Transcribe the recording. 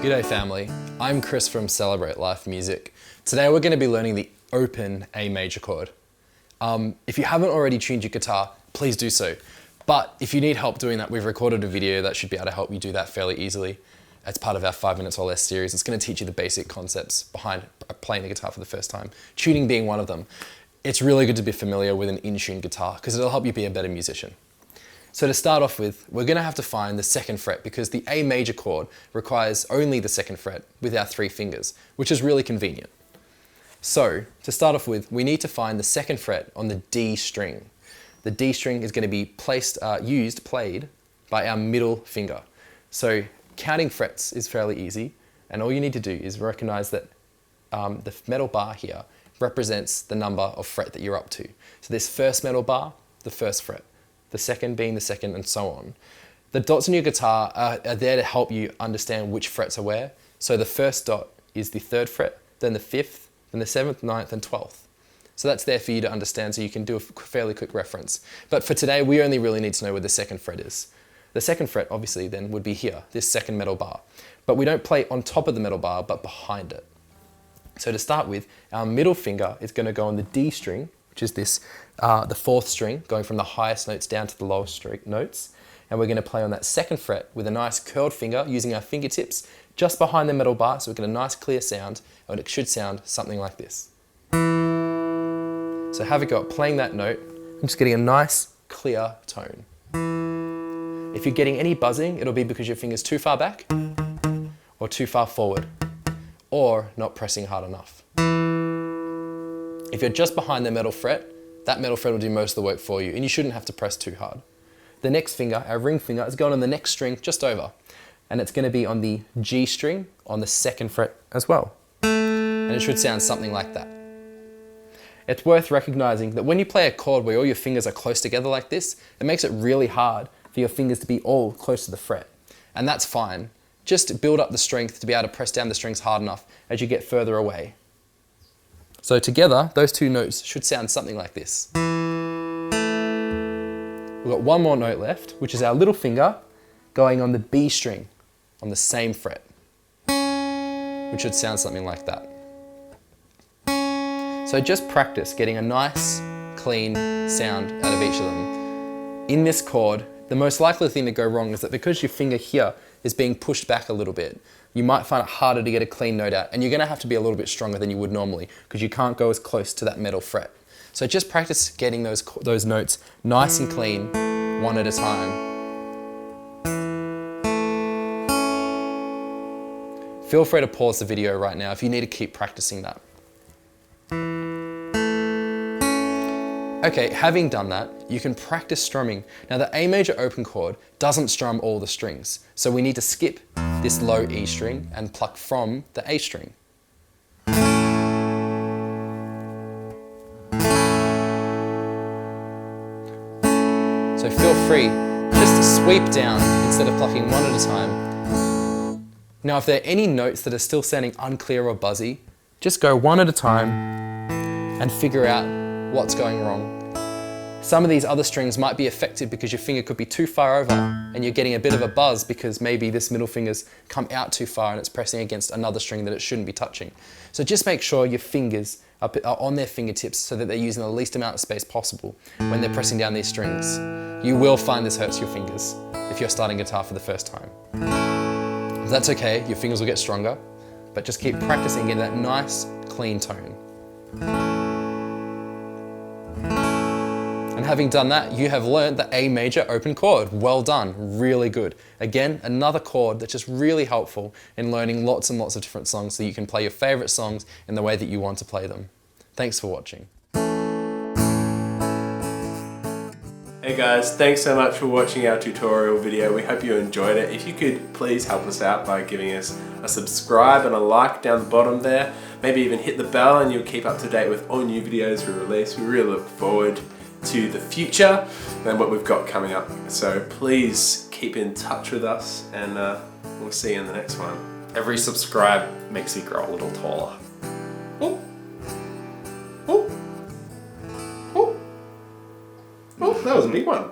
G'day family, I'm Chris from Celebrate Life Music. Today we're going to be learning the open A major chord. If you haven't already tuned your guitar, please do so. But if you need help doing that, we've recorded a video that should be able to help you do that fairly easily. It's part of our 5 minutes or less series. It's going to teach you the basic concepts behind playing the guitar for the first time, tuning being one of them. It's really good to be familiar with an in-tune guitar because it'll help you be a better musician. So to start off with, we're going to have to find the second fret because the A major chord requires only the second fret with our 3 fingers, which is really convenient. So to start off with, we need to find the second fret on the D string. The D string is going to be played by our middle finger. So counting frets is fairly easy, and all you need to do is recognize that the metal bar here represents the number of fret that you're up to. So this first metal bar, the first fret. The second being the second, and so on. The dots on your guitar are there to help you understand which frets are where. So the first dot is the 3rd fret, then the 5th, then the 7th, 9th, and 12th. So that's there for you to understand so you can do a fairly quick reference. But for today, we only really need to know where the second fret is. The second fret, obviously, then would be here, this second metal bar. But we don't play on top of the metal bar, but behind it. So to start with, our middle finger is going to go on the D string, which is this, the 4th string, going from the highest notes down to the lowest notes. And we're going to play on that second fret with a nice curled finger using our fingertips just behind the metal bar, so we get a nice clear sound, and it should sound something like this. So have a go at playing that note. I'm just getting a nice, clear tone. If you're getting any buzzing, it'll be because your finger's too far back, or too far forward, or not pressing hard enough. If you're just behind the metal fret, that metal fret will do most of the work for you, and you shouldn't have to press too hard. The next finger, our ring finger, is going on the next string just over, and it's going to be on the G string on the 2nd fret as well. And it should sound something like that. It's worth recognizing that when you play a chord where all your fingers are close together like this, it makes it really hard for your fingers to be all close to the fret. And that's fine. Just build up the strength to be able to press down the strings hard enough as you get further away. So together, those 2 notes should sound something like this. We've got one more note left, which is our little finger going on the B string on the same fret, which should sound something like that. So just practice getting a nice, clean sound out of each of them. In this chord, the most likely thing to go wrong is that because your finger here is being pushed back a little bit, you might find it harder to get a clean note out, and you're going to have to be a little bit stronger than you would normally because you can't go as close to that metal fret. So just practice getting those notes nice and clean, one at a time. Feel free to pause the video right now if you need to keep practicing that. Okay, having done that, you can practice strumming. Now the A major open chord doesn't strum all the strings, so we need to skip this low E string and pluck from the A string. So feel free just to sweep down instead of plucking one at a time. Now if there are any notes that are still sounding unclear or buzzy, just go one at a time and figure out what's going wrong. Some of these other strings might be affected because your finger could be too far over and you're getting a bit of a buzz because maybe this middle finger's come out too far and it's pressing against another string that it shouldn't be touching. So just make sure your fingers are on their fingertips so that they're using the least amount of space possible when they're pressing down these strings. You will find this hurts your fingers if you're starting guitar for the first time. If that's okay, your fingers will get stronger, but just keep practicing getting that nice, clean tone. And having done that, you have learned the A major open chord. Well done, really good. Again, another chord that's just really helpful in learning lots and lots of different songs so you can play your favorite songs in the way that you want to play them. Thanks for watching. Hey guys, thanks so much for watching our tutorial video. We hope you enjoyed it. If you could please help us out by giving us a subscribe and a like down the bottom there. Maybe even hit the bell and you'll keep up to date with all new videos we release. We really look forward to the future and what we've got coming up. So please keep in touch with us and we'll see you in the next one. Every subscribe makes you grow a little taller. Oh. Oh. Oh. Oh, that was a big one.